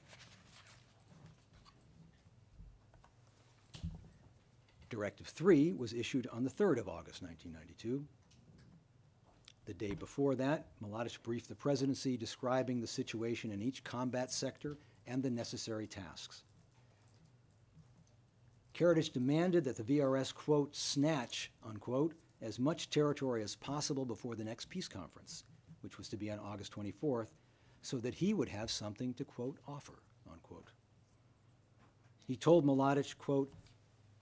Directive 3 was issued on the 3rd of August, 1992. The day before that, Mladić briefed the presidency describing the situation in each combat sector and the necessary tasks. Karadžić demanded that the VRS, quote, snatch, unquote, as much territory as possible before the next peace conference, which was to be on August 24th, so that he would have something to, quote, offer, unquote. He told Mladić, quote,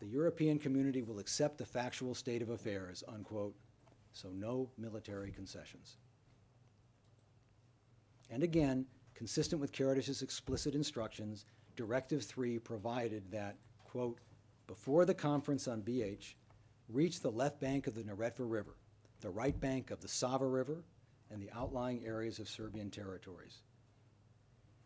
the European community will accept the factual state of affairs, unquote, so no military concessions. And again, consistent with Karadžić's explicit instructions, Directive 3 provided that, quote, before the conference on BH, reach the left bank of the Neretva River, the right bank of the Sava River, and the outlying areas of Serbian territories.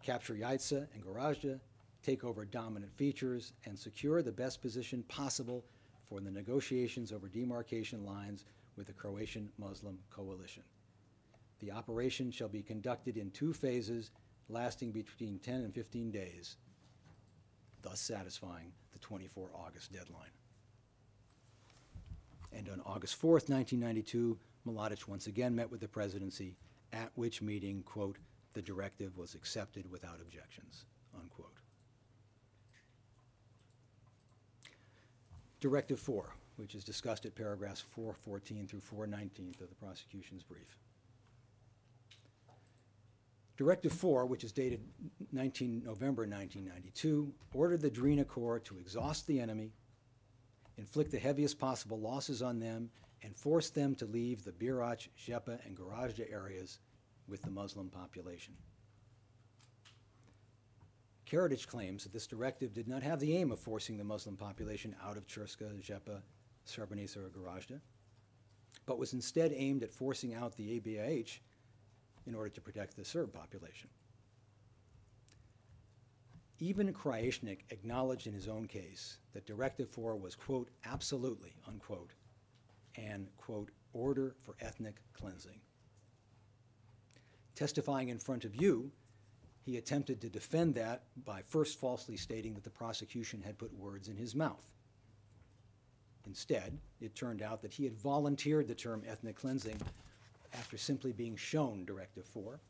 Capture Jajce and Gorazde, take over dominant features, and secure the best position possible for the negotiations over demarcation lines with the Croatian Muslim coalition. The operation shall be conducted in 2 phases, lasting between 10 and 15 days, thus satisfying the 24 August deadline. And on August 4th, 1992, Mladić once again met with the presidency, at which meeting, quote, the directive was accepted without objections, unquote. Directive 4, which is discussed at paragraphs 414 through 419 of the prosecution's brief. Directive 4, which is dated November 1992, ordered the Drina Corps to exhaust the enemy, inflict the heaviest possible losses on them, and force them to leave the Birac, Žepa, and Gorazde areas with the Muslim population. Karadžić claims that this directive did not have the aim of forcing the Muslim population out of Cherska, Žepa, Srebrenica, or Gorazde, but was instead aimed at forcing out the ABIH in order to protect the Serb population. Even Krajišnik acknowledged in his own case that Directive 4 was, quote, absolutely, unquote, an, quote, order for ethnic cleansing. Testifying in front of you, he attempted to defend that by first falsely stating that the prosecution had put words in his mouth. Instead, it turned out that he had volunteered the term ethnic cleansing after simply being shown Directive 4.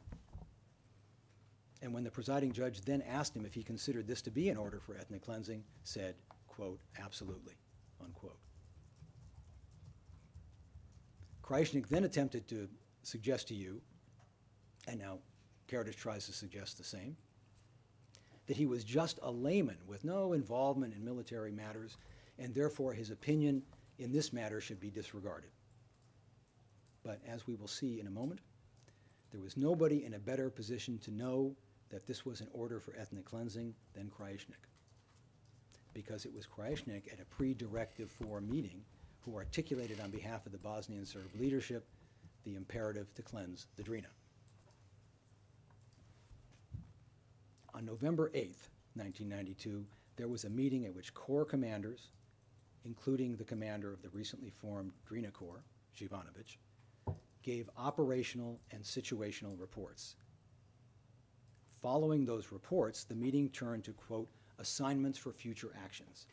And when the presiding judge then asked him if he considered this to be an order for ethnic cleansing, said, quote, absolutely, unquote. Krajišnik then attempted to suggest to you, and now Karadžić tries to suggest the same, that he was just a layman with no involvement in military matters, and therefore his opinion in this matter should be disregarded. But as we will see in a moment, there was nobody in a better position to know that this was an order for ethnic cleansing than Krajišnik, because it was Krajišnik at a pre-Directive 4 meeting who articulated on behalf of the Bosnian Serb leadership the imperative to cleanse the Drina. On November 8th, 1992, there was a meeting at which Corps commanders, including the commander of the recently formed Drina Corps, Živanović, gave operational and situational reports. Following those reports, the meeting turned to, quote, assignments for future actions.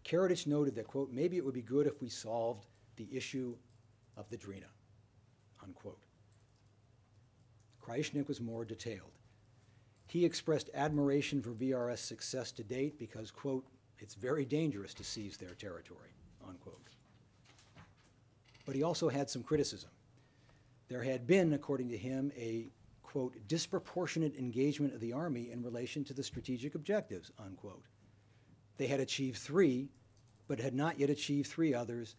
Karadžić noted that, quote, maybe it would be good if we solved the issue of the Drina, unquote. Krajišnik was more detailed. He expressed admiration for VRS success to date because, quote, it's very dangerous to seize their territory, unquote. But he also had some criticism. There had been, according to him, a, quote, disproportionate engagement of the Army in relation to the strategic objectives, unquote. They had achieved 3, but had not yet achieved 3 others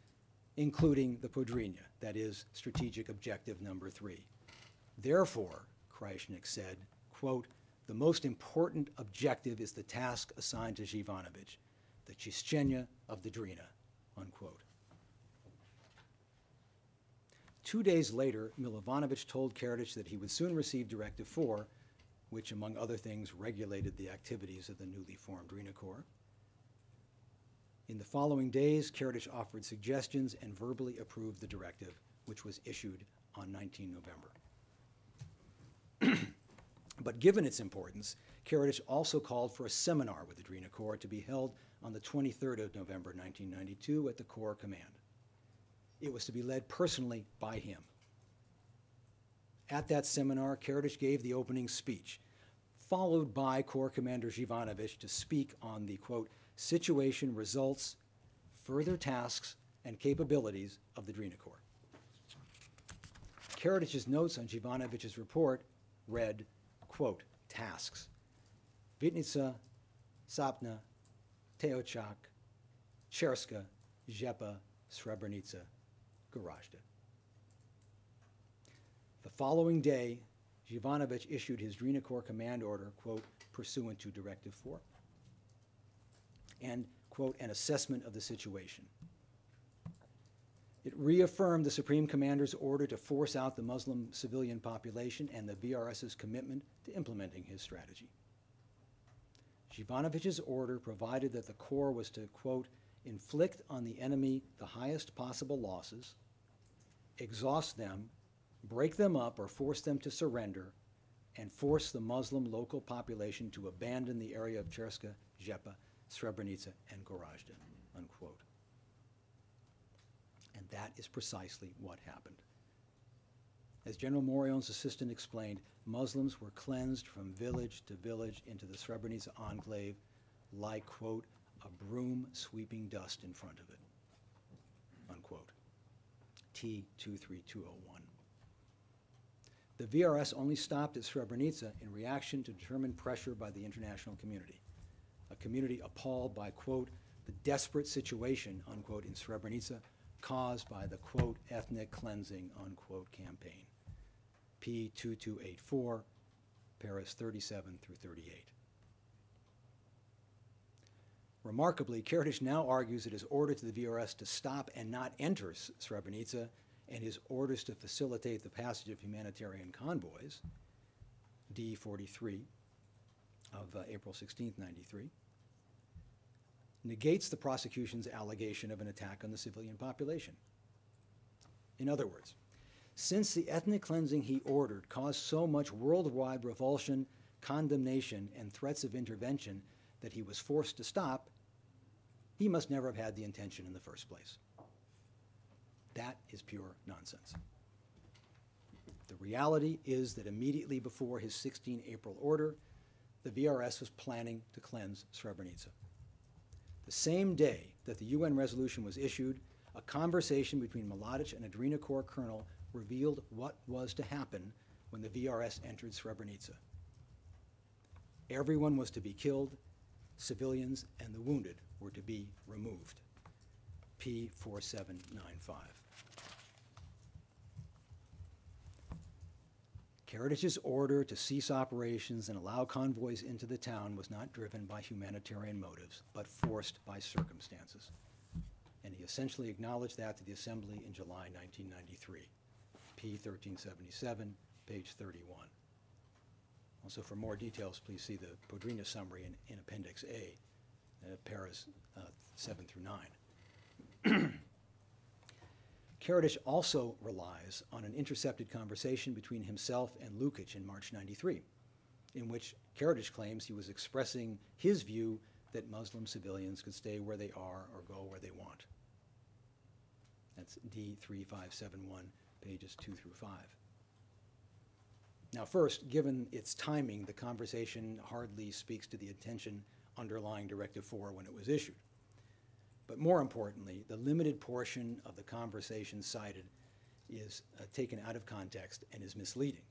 including the Podrinja, that is, strategic objective number 3. Therefore, Krajišnik said, quote, the most important objective is the task assigned to Živanović, the čišćenje of the Drina, unquote. 2 days later, Milovanović told Karadžić that he would soon receive Directive 4, which, among other things, regulated the activities of the newly formed Drina Corps. In the following days, Karadžić offered suggestions and verbally approved the directive, which was issued on 19 November. But given its importance, Karadžić also called for a seminar with the Drina Corps to be held on the 23rd of November 1992 at the Corps Command. It was to be led personally by him. At that seminar, Karadžić gave the opening speech, followed by Corps Commander Živanović to speak on the, quote, situation, results, further tasks, and capabilities of the Drina Corps. Karadžić's notes on Živanović's report read, quote, tasks, Vitnica, Sapna, Teočak, Čerska, Žepa, Srebrenica, Gorazde. The following day, Živanović issued his Drina Corps command order, quote, pursuant to Directive 4, and, quote, an assessment of the situation. It reaffirmed the Supreme Commander's order to force out the Muslim civilian population and the VRS's commitment to implementing his strategy. Živanović's order provided that the Corps was to, quote, inflict on the enemy the highest possible losses, exhaust them, break them up or force them to surrender, and force the Muslim local population to abandon the area of Čerska, Žepa, Srebrenica, and Gorazde, unquote. And that is precisely what happened. As General Morion's assistant explained, Muslims were cleansed from village to village into the Srebrenica enclave like, quote, a broom sweeping dust in front of it, unquote. T23201. The VRS only stopped at Srebrenica in reaction to determined pressure by the international community, a community appalled by, quote, the desperate situation, unquote, in Srebrenica caused by the, quote, ethnic cleansing, unquote, campaign. P2284, paras 37 through 38. Remarkably, Karadžić now argues that his order to the VRS to stop and not enter Srebrenica and his orders to facilitate the passage of humanitarian convoys, D43 of April 16, 93, negates the prosecution's allegation of an attack on the civilian population. In other words, since the ethnic cleansing he ordered caused so much worldwide revulsion, condemnation, and threats of intervention that he was forced to stop, he must never have had the intention in the first place. That is pure nonsense. The reality is that immediately before his 16 April order, the VRS was planning to cleanse Srebrenica. The same day that the UN resolution was issued, a conversation between Mladić and a Drina Corps colonel revealed what was to happen when the VRS entered Srebrenica. Everyone was to be killed, civilians and the wounded were to be removed. P4795. Karadžić's order to cease operations and allow convoys into the town was not driven by humanitarian motives, but forced by circumstances. And he essentially acknowledged that to the Assembly in July 1993. P1377, page 31. Also, for more details, please see the Podrinja summary in Appendix A, paras 7 through 9. Karadžić also relies on an intercepted conversation between himself and Lukic in March 93, in which Karadžić claims he was expressing his view that Muslim civilians could stay where they are or go where they want. That's D3571, pages 2 through 5. Now first, given its timing, the conversation hardly speaks to the intention underlying Directive 4 when it was issued. But more importantly, the limited portion of the conversation cited is taken out of context and is misleading.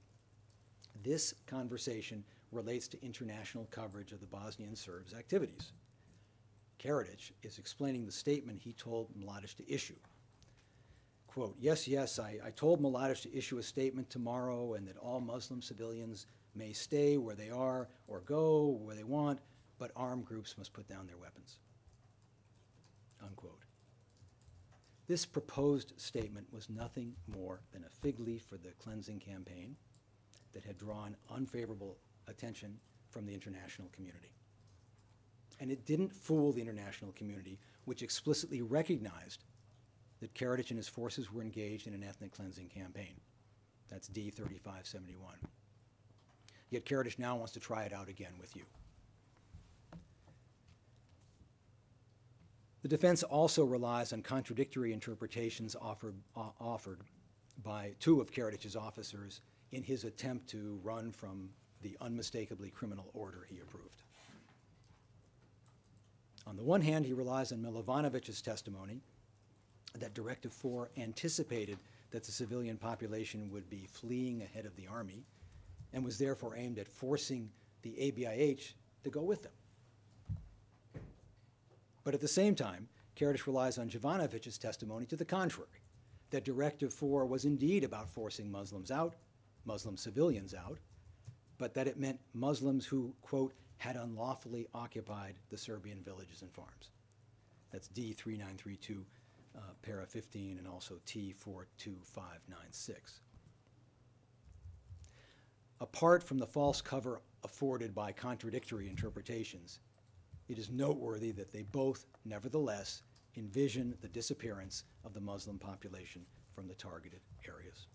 This conversation relates to international coverage of the Bosnian Serbs' activities. Karadžić is explaining the statement he told Mladić to issue. quote, yes, I told Mladic to issue a statement tomorrow and that all Muslim civilians may stay where they are or go where they want, but armed groups must put down their weapons, unquote. This proposed statement was nothing more than a fig leaf for the cleansing campaign that had drawn unfavorable attention from the international community. And it didn't fool the international community, which explicitly recognized that Karadžić and his forces were engaged in an ethnic cleansing campaign. That's D 3571. Yet Karadžić now wants to try it out again with you. The defense also relies on contradictory interpretations offered by two of Karadzić's officers in his attempt to run from the unmistakably criminal order he approved. On the one hand, he relies on Milovanovic's testimony that Directive 4 anticipated that the civilian population would be fleeing ahead of the army and was therefore aimed at forcing the ABIH to go with them. But at the same time, Karadžić relies on Jovanovic's testimony to the contrary, that Directive 4 was indeed about forcing Muslims out, Muslim civilians out, but that it meant Muslims who, quote, had unlawfully occupied the Serbian villages and farms. That's D 3932, para 15, and also T 42596. Apart from the false cover afforded by contradictory interpretations, it is noteworthy that they both, nevertheless, envision the disappearance of the Muslim population from the targeted areas.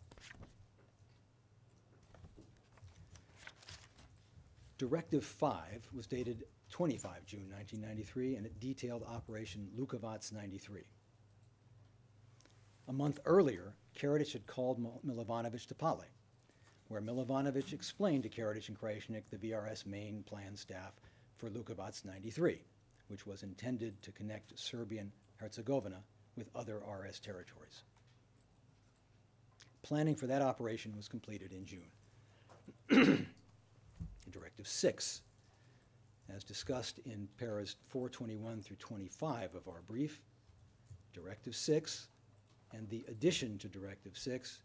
Directive 5 was dated 25 June 1993, and it detailed Operation Lukovac 93. A month earlier, Karadžić had called Milovanovic to Pale, where Milovanovic explained to Karadžić and Krajisnik the VRS main plan staff for Lukovac 93, which was intended to connect Serbian Herzegovina with other RS territories. Planning for that operation was completed in June. Directive 6, as discussed in paras 421 through 25 of our brief, Directive 6 and the addition to Directive 6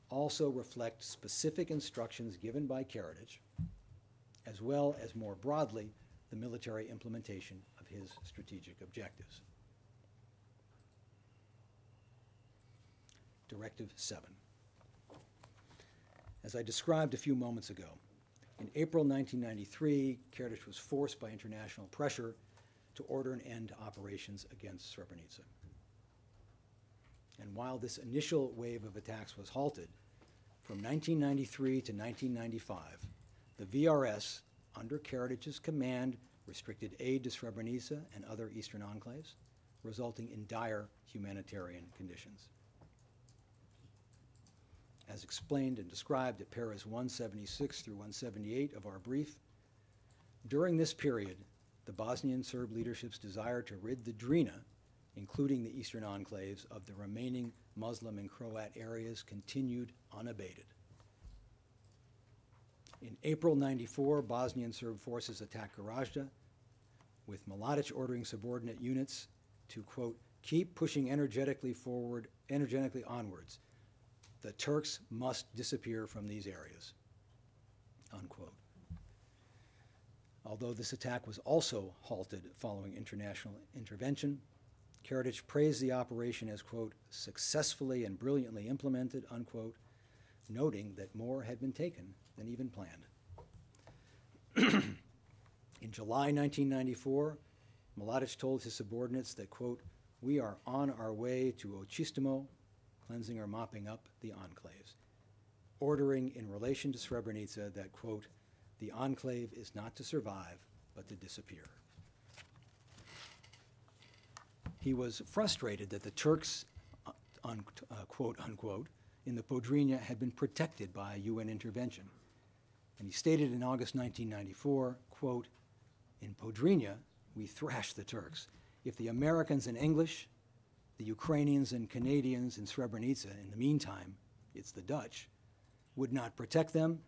also reflect specific instructions given by Karadžić, as well as more broadly the military implementation of his strategic objectives. Directive 7. As I described a few moments ago, in April 1993, Karadžić was forced by international pressure to order an end to operations against Srebrenica. And while this initial wave of attacks was halted, from 1993 to 1995, the VRS, under Karadzić's command, restricted aid to Srebrenica and other eastern enclaves, resulting in dire humanitarian conditions. As explained and described at paras 176 through 178 of our brief, during this period, the Bosnian Serb leadership's desire to rid the Drina, including the eastern enclaves, of the remaining Muslim and Croat areas continued unabated. In April '94, Bosnian Serb forces attacked Karadžić, with Mladic ordering subordinate units to, quote, keep pushing energetically onwards. The Turks must disappear from these areas, unquote. Although this attack was also halted following international intervention, Karadžić praised the operation as, quote, successfully and brilliantly implemented, unquote, noting that more had been taken than even planned. In July 1994, Mladic told his subordinates that, quote, we are on our way to Očistimo, cleansing or mopping up the enclaves, ordering in relation to Srebrenica that, quote, the enclave is not to survive, but to disappear. He was frustrated that the Turks, quote, unquote, in the Podrinja had been protected by UN intervention. And he stated in August 1994, quote, in Podrinja, we thrashed the Turks. If the Americans and English, the Ukrainians and Canadians in Srebrenica, in the meantime, it's the Dutch, would not protect them,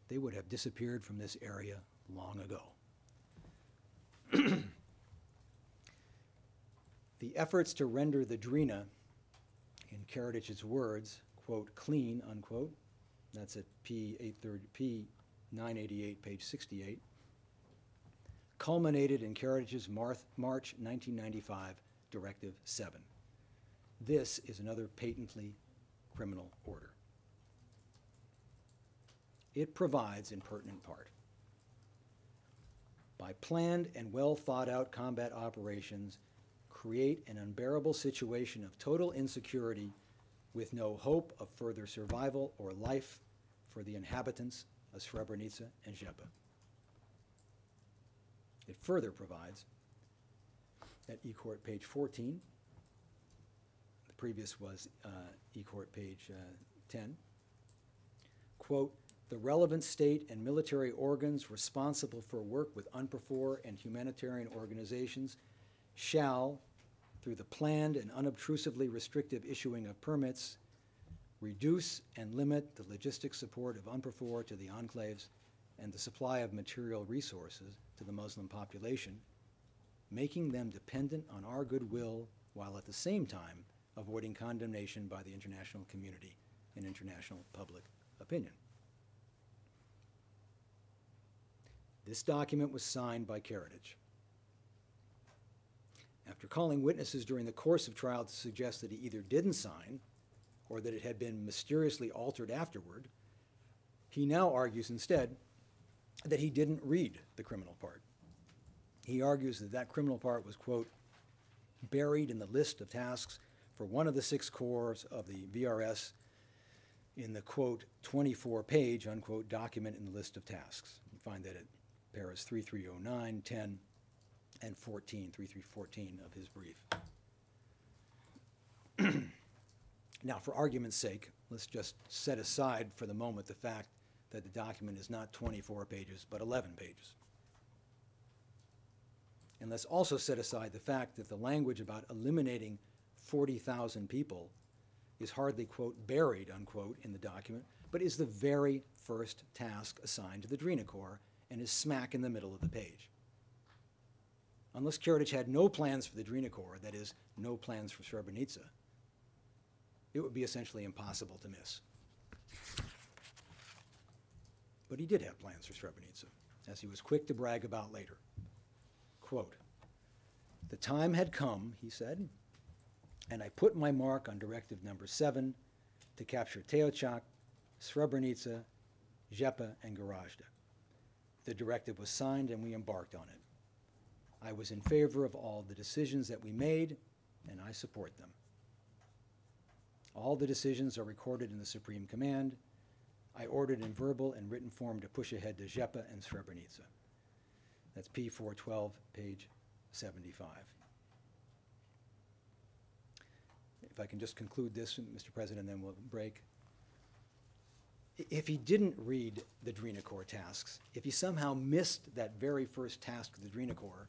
they would have disappeared from this area long ago. The efforts to render the Drina in Karadžić's words, quote, clean, unquote. That's at P 988, page 68. Culminated in Karadžić's March 1995 Directive 7. This is another patently criminal order. It provides, in pertinent part, by planned and well thought out combat operations, create an unbearable situation of total insecurity with no hope of further survival or life for the inhabitants of Srebrenica and Žepa. It further provides, at E-Court page 14, the previous was E-Court page 10, quote, the relevant state and military organs responsible for work with UNPROFOR and humanitarian organizations shall, through the planned and unobtrusively restrictive issuing of permits, reduce and limit the logistic support of UNPROFOR to the enclaves and the supply of material resources to the Muslim population, making them dependent on our goodwill while at the same time avoiding condemnation by the international community and international public opinion. This document was signed by Karadžić. After calling witnesses during the course of trial to suggest that he either didn't sign or that it had been mysteriously altered afterward, he now argues instead that he didn't read the criminal part. He argues that that criminal part was, quote, buried in the list of tasks for one of the 6 corps of the VRS in the, quote, 24-page, unquote, document in the list of tasks. You find that at paras 3309, 10, and 14, 3314 of his brief. Now, for argument's sake, let's just set aside for the moment the fact that the document is not 24 pages, but 11 pages. And let's also set aside the fact that the language about eliminating 40,000 people is hardly, quote, buried, unquote, in the document, but is the very first task assigned to the Drina Corps and is smack in the middle of the page. Unless Karadžić had no plans for the Drina Corps, that is, no plans for Srebrenica, it would be essentially impossible to miss. But he did have plans for Srebrenica, as he was quick to brag about later. Quote, the time had come, he said, and I put my mark on Directive number 7 to capture Teočak, Srebrenica, Žepa, and Karadžić. The directive was signed and we embarked on it. I was in favor of all the decisions that we made, and I support them. All the decisions are recorded in the Supreme Command. I ordered in verbal and written form to push ahead to Žepa and Srebrenica. That's P412, page 75. If I can just conclude this, Mr. President, then we'll break. If he didn't read the Drina Corps tasks, if he somehow missed that very first task of the Drina Corps,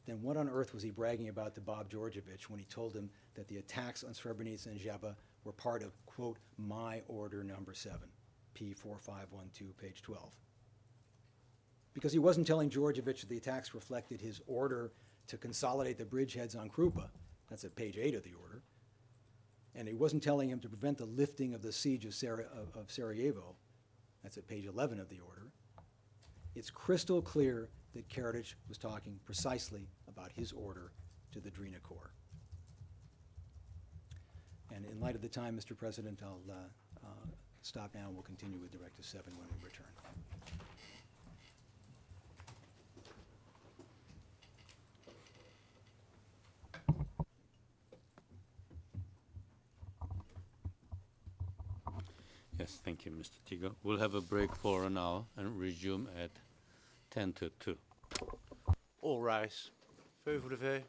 then what on earth was he bragging about to Bob Georgievich when he told him that the attacks on Srebrenica and Žepa were part of, quote, my order number 7, P4512, page 12? Because he wasn't telling Georgievich that the attacks reflected his order to consolidate the bridgeheads on Krupa. That's at page 8 of the order. And he wasn't telling him to prevent the lifting of the siege of Sarajevo. That's at page 11 of the order. It's crystal clear that Karadžić was talking precisely about his order to the Drina Corps. And in light of the time, Mr. President, I'll stop now and we'll continue with Directive 7 when we return. Yes, thank you, Mr. Tiga. We'll have a break for an hour and resume at 10 to 2. All rise. Feu voor de V.